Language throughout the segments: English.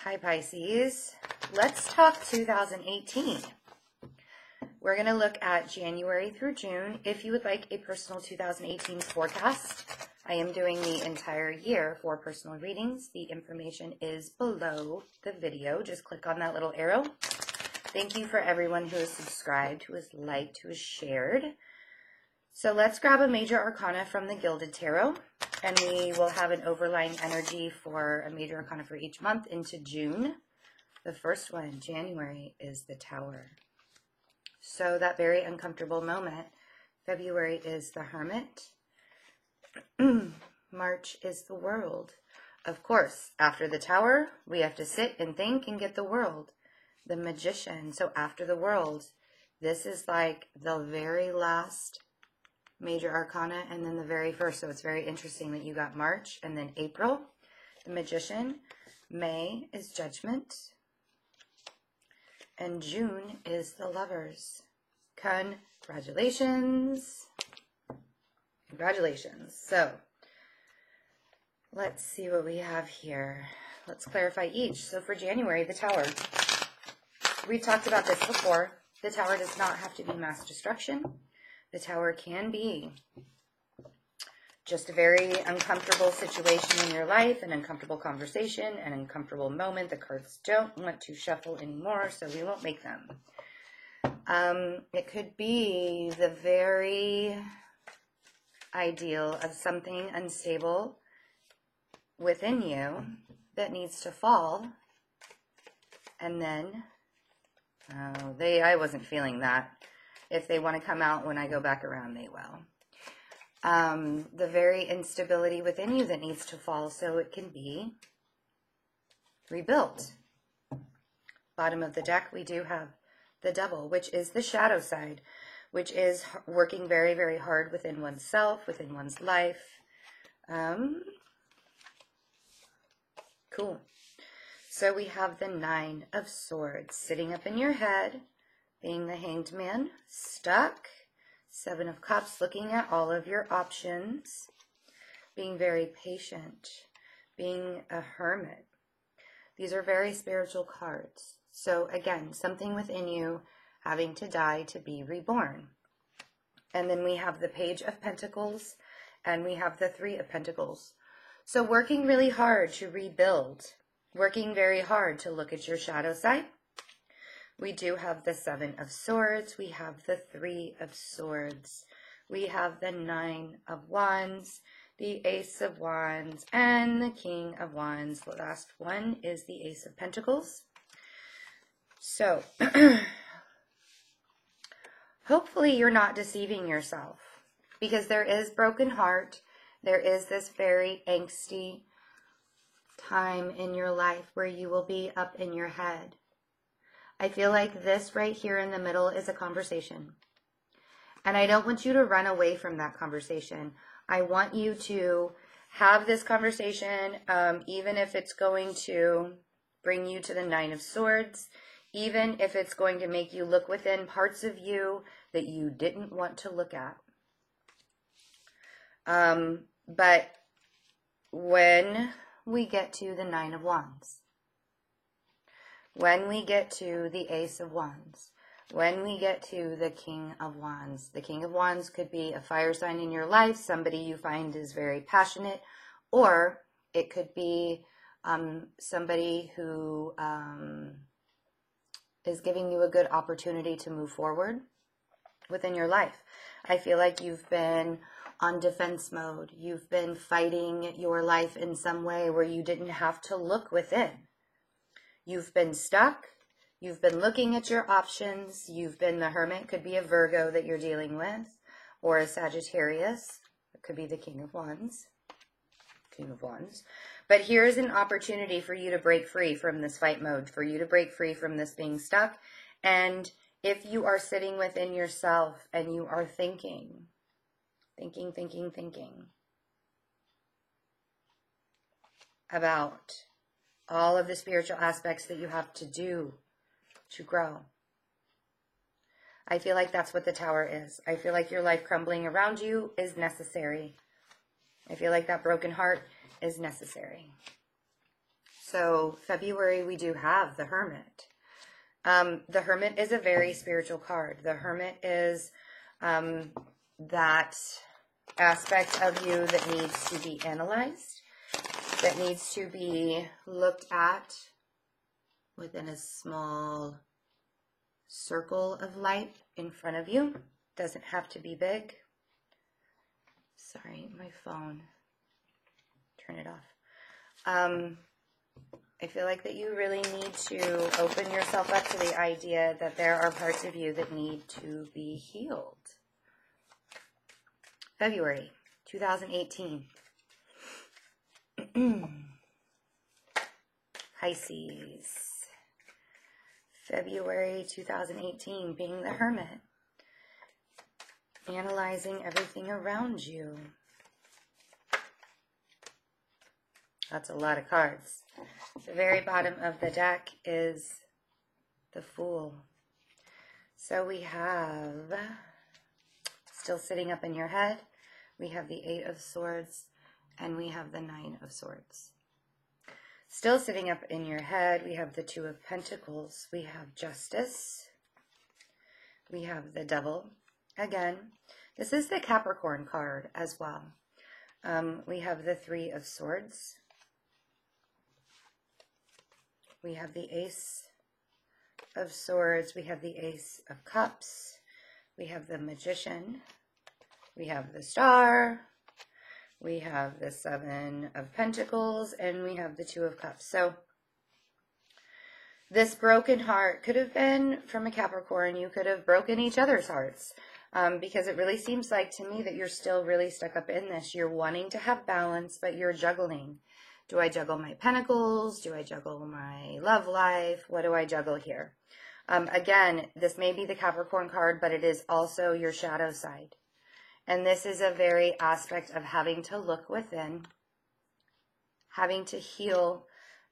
Hi Pisces, let's talk 2018. We're going to look at January through June. If you would like a personal 2018 forecast, I am doing the entire year for personal readings. The information is below the video. Just click on that little arrow. Thank you for everyone who has subscribed, who has liked, who has shared. So let's grab a major arcana from the Gilded Tarot, and we will have an overlying energy for a major arcana for each month into June. The first one, January, is the Tower. So that very uncomfortable moment. February is the Hermit. March is the World. Of course, after the Tower, we have to sit and think and get the World. The Magician. So after the World, this is like the very last major arcana and then the very first. So it's very interesting that you got March and then April, the Magician. May is Judgment. And June is the Lovers. Congratulations. Congratulations. So let's see what we have here. Let's clarify each. So for January, the Tower. We talked about this before. The Tower does not have to be mass destruction. The Tower can be just a very uncomfortable situation in your life, an uncomfortable conversation, an uncomfortable moment. The cards don't want to shuffle anymore, so we won't make them. It could be the very ideal of something unstable within you that needs to fall, and then I wasn't feeling that. If they want to come out when I go back around, they will. The very instability within you that needs to fall so it can be rebuilt. Bottom of the deck, we do have the Devil, which is the shadow side, which is working very, very hard within oneself, within one's life. Cool. So we have the Nine of Swords sitting up in your head, being the Hanged Man, stuck. Seven of Cups, looking at all of your options, being very patient, being a hermit. These are very spiritual cards. So again, something within you having to die to be reborn. And then we have the Page of Pentacles, and we have the Three of Pentacles. So working really hard to rebuild, working very hard to look at your shadow side. We do have the Seven of Swords. We have the Three of Swords. We have the Nine of Wands, the Ace of Wands, and the King of Wands. The last one is the Ace of Pentacles. So, hopefully you're not deceiving yourself, because there is broken heart. There is this very angsty time in your life where you will be up in your head. I feel like this right here in the middle is a conversation. And I don't want you to run away from that conversation. I want you to have this conversation, even if it's going to bring you to the Nine of Swords, even if it's going to make you look within parts of you that you didn't want to look at. But when we get to the Nine of Wands, when we get to the Ace of Wands, when we get to the King of Wands could be a fire sign in your life, somebody you find is very passionate, or it could be somebody who is giving you a good opportunity to move forward within your life. I feel like you've been on defense mode. You've been fighting your life in some way where you didn't have to look within. You've been stuck. You've been looking at your options. You've been the Hermit. Could be a Virgo that you're dealing with, or a Sagittarius. It could be the King of Wands. King of Wands. But here's an opportunity for you to break free from this fight mode, for you to break free from this being stuck. And if you are sitting within yourself and you are thinking about all of the spiritual aspects that you have to do to grow. I feel like that's what the Tower is. I feel like your life crumbling around you is necessary. I feel like that broken heart is necessary. So February, we do have the Hermit. The Hermit is a very spiritual card. The Hermit is that aspect of you that needs to be analyzed, that needs to be looked at within a small circle of light in front of you. Doesn't have to be big. Sorry, my phone. Turn it off. I feel like that you really need to open yourself up to the idea that there are parts of you that need to be healed. February 2018. Pisces. February 2018, being the Hermit. Analyzing everything around you. That's a lot of cards. The very bottom of the deck is the Fool. So we have, still sitting up in your head, we have the 8 of Swords, and we have the 9 of Swords. Still sitting up in your head, we have the 2 of Pentacles, we have Justice, we have the Devil. Again, this is the Capricorn card as well. We have the 3 of Swords. We have the Ace of Swords. We have the Ace of Cups. We have the Magician. We have the Star. We have the 7 of Pentacles. And we have the 2 of Cups. So this broken heart could have been from a Capricorn. You could have broken each other's hearts. Because it really seems like to me that you're still really stuck up in this. You're wanting to have balance, but you're juggling. Do I juggle my pentacles? Do I juggle my love life? What do I juggle here? Again, this may be the Capricorn card, but it is also your shadow side. And this is a very aspect of having to look within, having to heal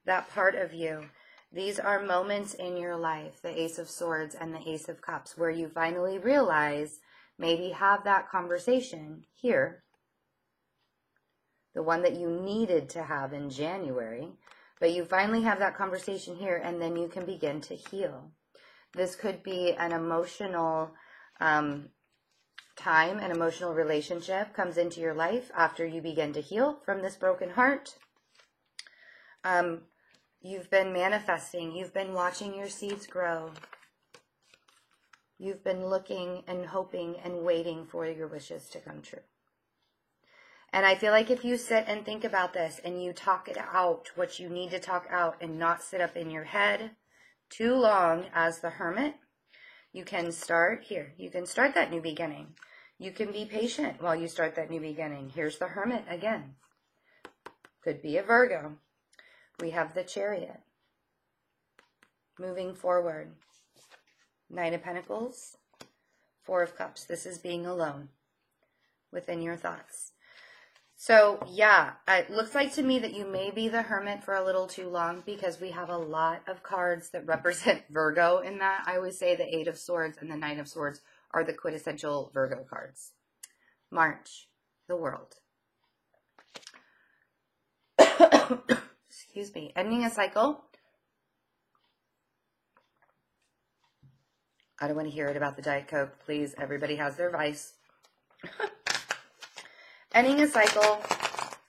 that part of you. These are moments in your life, the Ace of Swords and the Ace of Cups, where you finally realize, maybe have that conversation here, the one that you needed to have in January, but you finally have that conversation here, and then you can begin to heal. This could be an emotional time, an emotional relationship comes into your life after you begin to heal from this broken heart. You've been manifesting. You've been watching your seeds grow. You've been looking and hoping and waiting for your wishes to come true. And I feel like if you sit and think about this and you talk it out, what you need to talk out, and not sit up in your head too long as the Hermit, you can start here. You can start that new beginning. You can be patient while you start that new beginning. Here's the Hermit again. Could be a Virgo. We have the Chariot. Moving forward. 9 of Pentacles. 4 of Cups. This is being alone within your thoughts. So, yeah, it looks like to me that you may be the Hermit for a little too long, because we have a lot of cards that represent Virgo in that. I always say the 8 of Swords and the 9 of Swords are the quintessential Virgo cards. March, the World. Excuse me. Ending a cycle. I don't want to hear it about the Diet Coke. Please, everybody has their vice. Ending a cycle,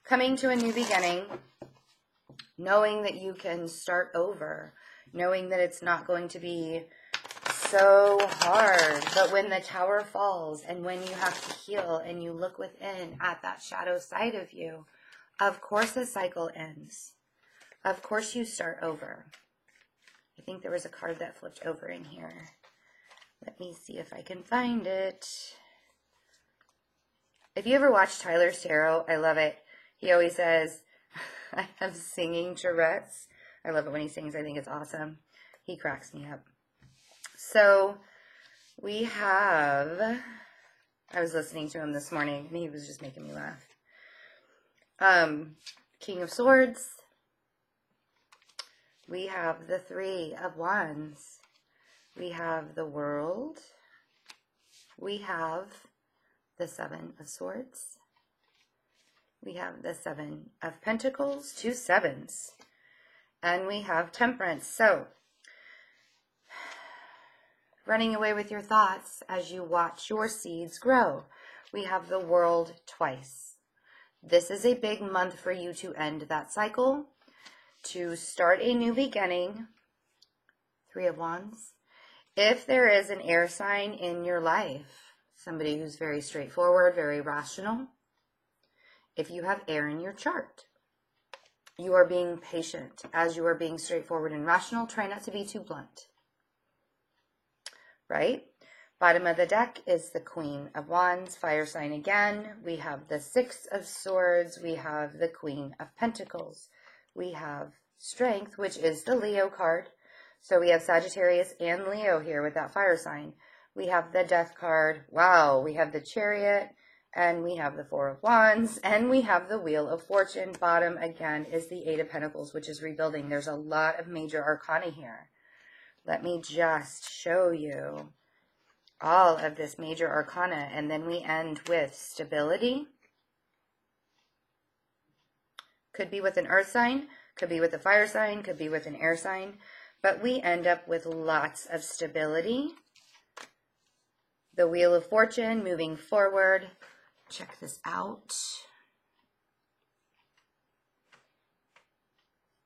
coming to a new beginning, knowing that you can start over, knowing that it's not going to be so hard. But when the tower falls and when you have to heal and you look within at that shadow side of you, of course the cycle ends. Of course you start over. I think there was a card that flipped over in here. Let me see if I can find it. If you ever watch Tyler's Tarot, I love it. He always says, I have singing Tourette's. I love it when he sings. I think it's awesome. He cracks me up. So we have, I was listening to him this morning, and he was just making me laugh. King of Swords. We have the 3 of Wands. We have the World. We have the 7 of Swords. We have the 7 of Pentacles, 2 sevens. and we have Temperance. So, running away with your thoughts as you watch your seeds grow. We have the World twice. This is a big month for you to end that cycle, to start a new beginning. Three of Wands. If there is an air sign in your life, somebody who's very straightforward, very rational, if you have air in your chart, you are being patient as you are being straightforward and rational. Try not to be too blunt. Right? Bottom of the deck is the Queen of Wands, fire sign again. We have the Six of Swords. We have the Queen of Pentacles. We have Strength, which is the Leo card. So we have Sagittarius and Leo here with that fire sign. We have the Death card. Wow. We have the Chariot, and we have the Four of Wands, and we have the Wheel of Fortune. Bottom again is the Eight of Pentacles, which is rebuilding. There's a lot of major arcana here. Let me just show you all of this major arcana, and then we end with stability. Could be with an earth sign, could be with a fire sign, could be with an air sign, but we end up with lots of stability. The Wheel of Fortune moving forward. Check this out.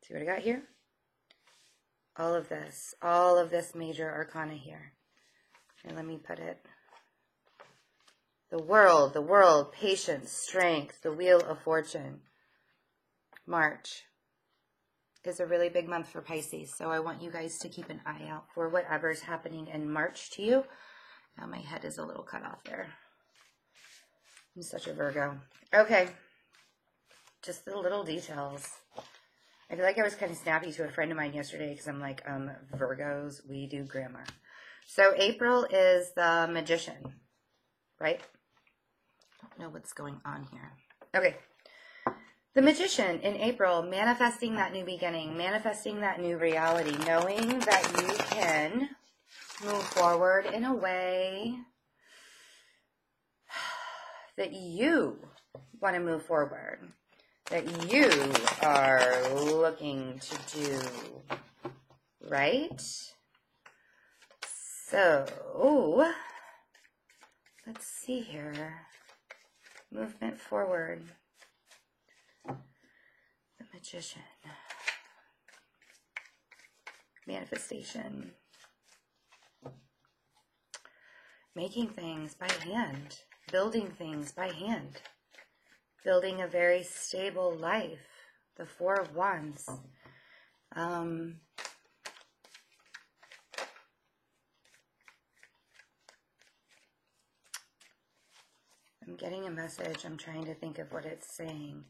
See what I got here? All of this major arcana here. Here, let me put it. The world, patience, strength, the Wheel of Fortune. March is a really big month for Pisces, so I want you guys to keep an eye out for whatever's happening in March to you. Now my head is a little cut off there. I'm such a Virgo. Okay, just the little details. I feel like I was kind of snappy to a friend of mine yesterday because I'm like, Virgos, we do grammar. So April is the Magician, right? I don't know what's going on here. Okay. The Magician in April, manifesting that new beginning, manifesting that new reality, knowing that you can move forward in a way that you want to move forward, that you are looking to do, right? So, let's see here. Movement forward. The Magician. Manifestation. Making things by hand. Building things by hand. Building a very stable life. The Four of Wands. I'm getting a message. I'm trying to think of what it's saying.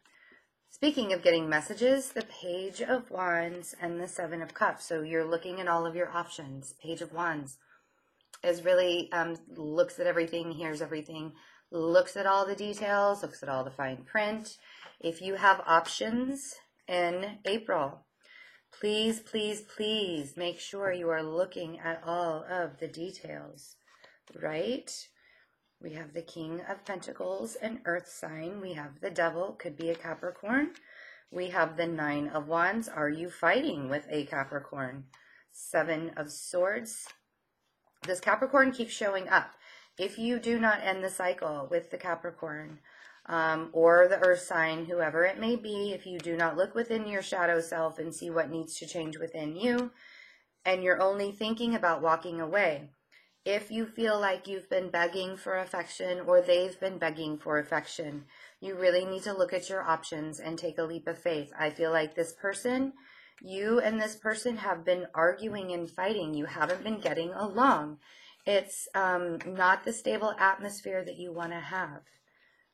Speaking of getting messages, the Page of Wands and the Seven of Cups. So you're looking at all of your options. Page of Wands is really, looks at everything, hears everything, looks at all the details, looks at all the fine print. If you have options in April, please, please, please make sure you are looking at all of the details, right? We have the King of Pentacles, an earth sign. We have the Devil, could be a Capricorn. We have the Nine of Wands. Are you fighting with a Capricorn? Seven of Swords. This Capricorn keeps showing up. If you do not end the cycle with the Capricorn or the earth sign, whoever it may be, if you do not look within your shadow self and see what needs to change within you, and you're only thinking about walking away, if you feel like you've been begging for affection or they've been begging for affection, you really need to look at your options and take a leap of faith. I feel like this person, you and this person have been arguing and fighting. You haven't been getting along. It's not the stable atmosphere that you want to have.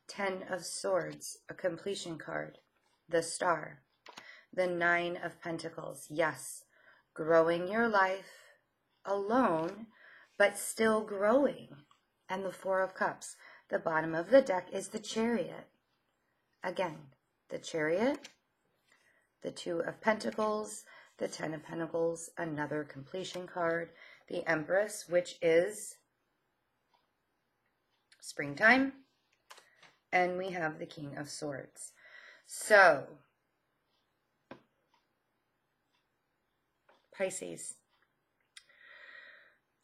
Ten of Swords, a completion card. The Star. The Nine of Pentacles. Yes, growing your life alone, but still growing. And the Four of Cups. The bottom of the deck is the Chariot. Again, the Chariot, the Two of Pentacles, the Ten of Pentacles, another completion card, the Empress, which is springtime, and we have the King of Swords. So, Pisces.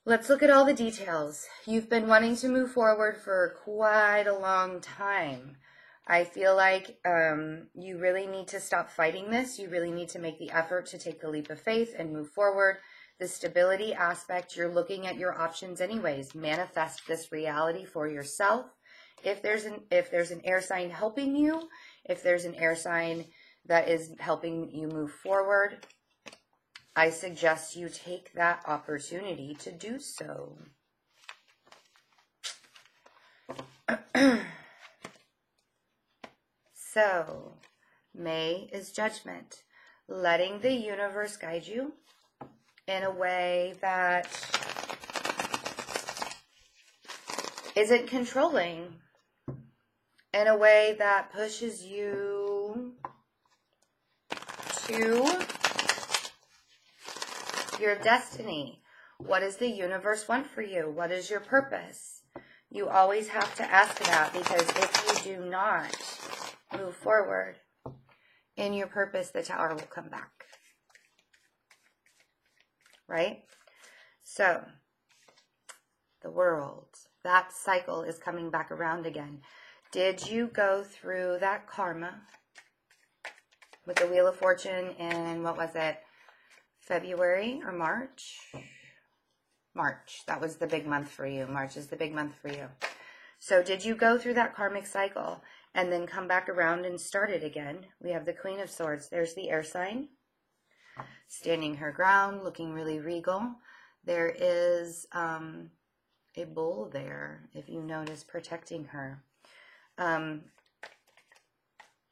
Let's look at all the details. You've been wanting to move forward for quite a long time. I feel like you really need to stop fighting this. You really need to make the effort to take the leap of faith and move forward. The stability aspect, you're looking at your options anyways. Manifest this reality for yourself. If there's an air sign helping you, if there's an air sign that is helping you move forward, I suggest you take that opportunity to do so. So, May is judgment. Letting the universe guide you in a way that isn't controlling, in a way that pushes you to your destiny. What does the universe want for you? What is your purpose? You always have to ask that, because if you do not move forward in your purpose, the Tower will come back. Right? So, the world, that cycle is coming back around again. Did you go through that karma with the Wheel of Fortune in, what was it, February or March? March. That was the big month for you. March is the big month for you. So did you go through that karmic cycle and then come back around and start it again? We have the Queen of Swords. There's the air sign, standing her ground, looking really regal. There is a bull there, if you notice, protecting her.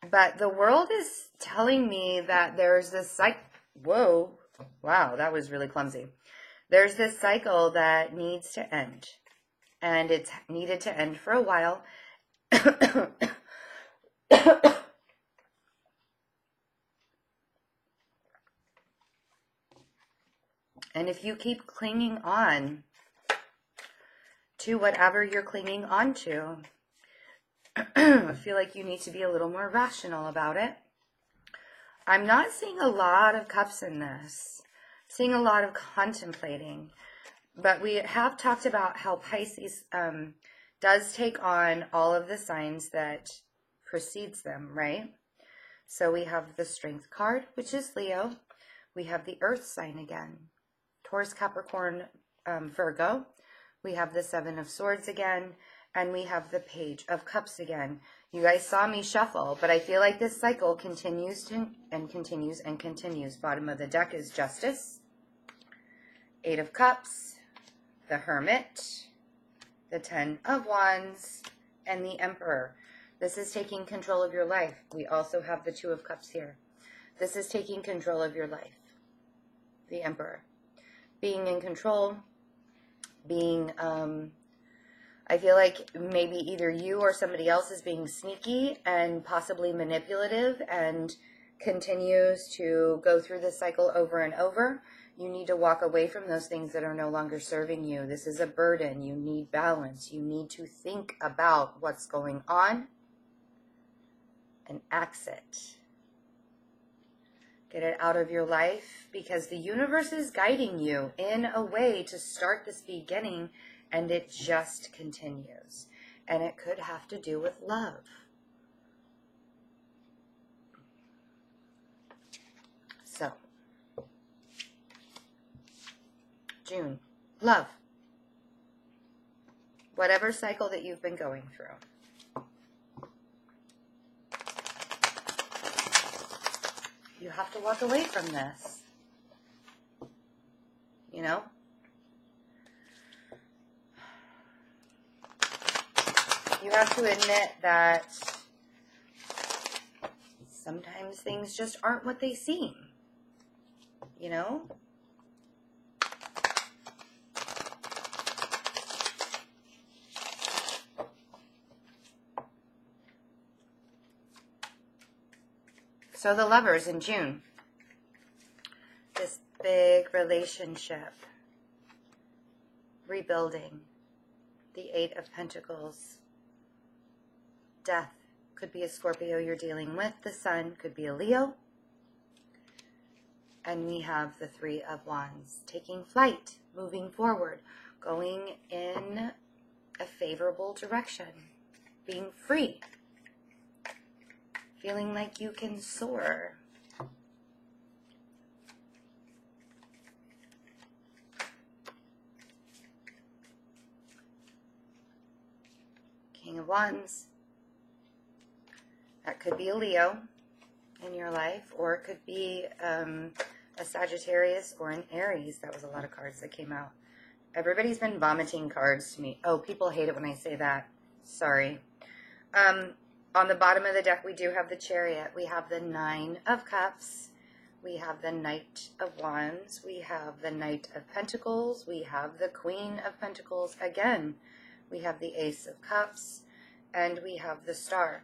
But the world is telling me that there's this whoa, wow, that was really clumsy. There's this cycle that needs to end, and it's needed to end for a while. And if you keep clinging on to whatever you're clinging on to, I feel like you need to be a little more rational about it. I'm not seeing a lot of cups in this. I'm seeing a lot of contemplating. But we have talked about how Pisces does take on all of the signs that precedes them, right? So we have the Strength card, which is Leo. We have the Earth sign again, Taurus, Capricorn, Virgo. We have the Seven of Swords again, and we have the Page of Cups again. You guys saw me shuffle, but I feel like this cycle continues and continues and continues. Bottom of the deck is Justice, Eight of Cups, the Hermit, the Ten of Wands, and the Emperor. This is taking control of your life. We also have the Two of Cups here. This is taking control of your life. The Emperor. Being in control, being, I feel like maybe either you or somebody else is being sneaky and possibly manipulative and continues to go through this cycle over and over. You need to walk away from those things that are no longer serving you. This is a burden. You need balance. You need to think about what's going on and exit. Get it out of your life, because the universe is guiding you in a way to start this beginning, and it just continues. And it could have to do with love. So, June, love. Whatever cycle that you've been going through. You have to walk away from this. You know? You have to admit that sometimes things just aren't what they seem. You know? So the Lovers in June. This big relationship. Rebuilding. The Eight of Pentacles. Death. Could be a Scorpio you're dealing with. The Sun could be a Leo. And we have the Three of Wands, taking flight, moving forward, going in a favorable direction, being free, feeling like you can soar. King of Wands. That could be a Leo in your life, or it could be a Sagittarius or an Aries. That was a lot of cards that came out. Everybody's been vomiting cards to me. Oh, people hate it when I say that. Sorry. On the bottom of the deck, we do have the Chariot. We have the Nine of Cups. We have the Knight of Wands. We have the Knight of Pentacles. We have the Queen of Pentacles again. We have the Ace of Cups. And we have the Star.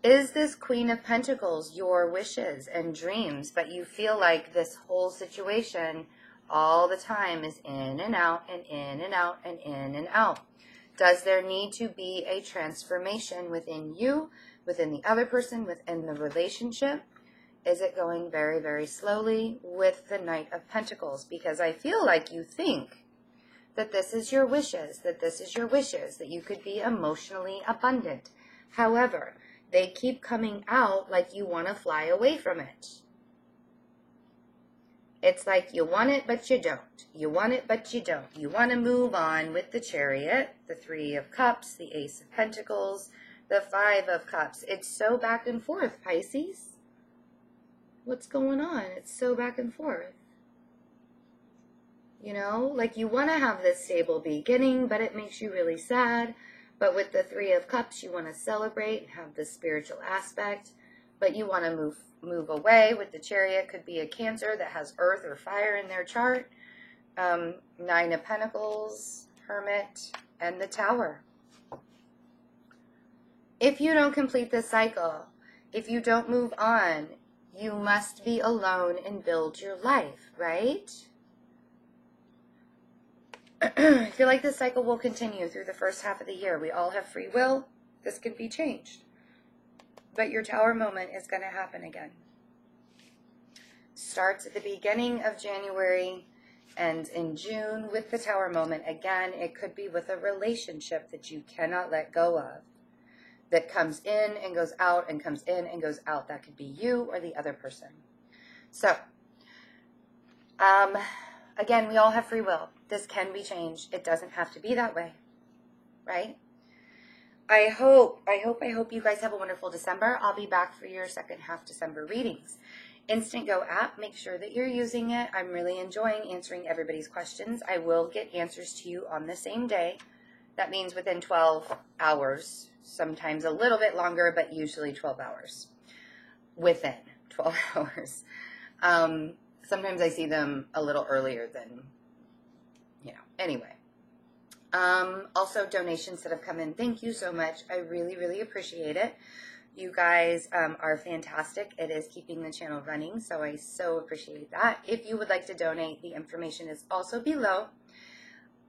Is this Queen of Pentacles your wishes and dreams, but you feel like this whole situation all the time is in and out and in and out and in and out? Does there need to be a transformation within you, within the other person, within the relationship? Is it going very, very slowly with the Knight of Pentacles? Because I feel like you think that this is your wishes, that you could be emotionally abundant. However, they keep coming out like you want to fly away from it. It's like you want it, but you don't. You want it, but you don't. You want to move on with the Chariot, the Three of Cups, the Ace of Pentacles, the Five of Cups. It's so back and forth, Pisces. What's going on? It's so back and forth. You know, like you want to have this stable beginning, but it makes you really sad. But with the Three of Cups, you want to celebrate and have this spiritual aspect, but you want to move away. With the Chariot, could be a Cancer that has earth or fire in their chart. Nine of Pentacles, Hermit, and the Tower. If you don't complete this cycle, if you don't move on, you must be alone and build your life, right? I feel like this cycle will continue through the first half of the year. We all have free will. This can be changed. But your Tower moment is going to happen again. Starts at the beginning of January, ends in June with the Tower moment. Again, it could be with a relationship that you cannot let go of, that comes in and goes out and comes in and goes out. That could be you or the other person. So, again, we all have free will. This can be changed. It doesn't have to be that way, right? I hope you guys have a wonderful December. I'll be back for your second half December readings. InstantGo app, make sure that you're using it. I'm really enjoying answering everybody's questions. I will get answers to you on the same day. That means within 12 hours, sometimes a little bit longer, but usually 12 hours. Within 12 hours. Sometimes I see them a little earlier than, anyway. Also, donations that have come in, thank you so much. I really, really appreciate it. You guys are fantastic. It is keeping the channel running, so I so appreciate that. If you would like to donate, the information is also below.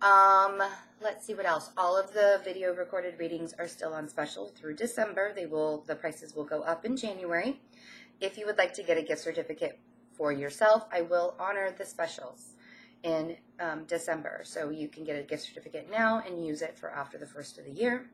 Let's see what else. All of the video recorded readings are still on special through December. The prices will go up in January. If you would like to get a gift certificate for yourself, I will honor the specials in December. So you can get a gift certificate now and use it for after the first of the year.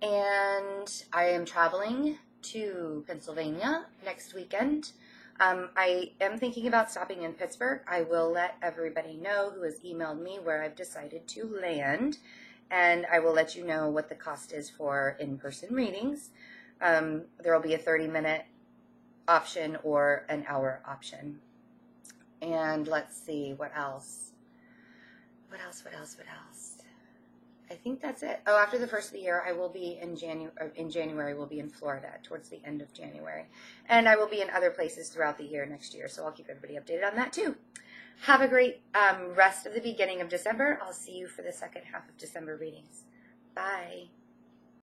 And I am traveling to Pennsylvania next weekend. I am thinking about stopping in Pittsburgh. I will let everybody know who has emailed me where I've decided to land. And I will let you know what the cost is for in-person readings. There will be a 30-minute option or an hour option. And let's see, what else? What else? I think that's it. Oh, after the first of the year, I will be in January, we'll be in Florida towards the end of January. And I will be in other places throughout the year next year, so I'll keep everybody updated on that too. Have a great rest of the beginning of December. I'll see you for the second half of December readings. Bye.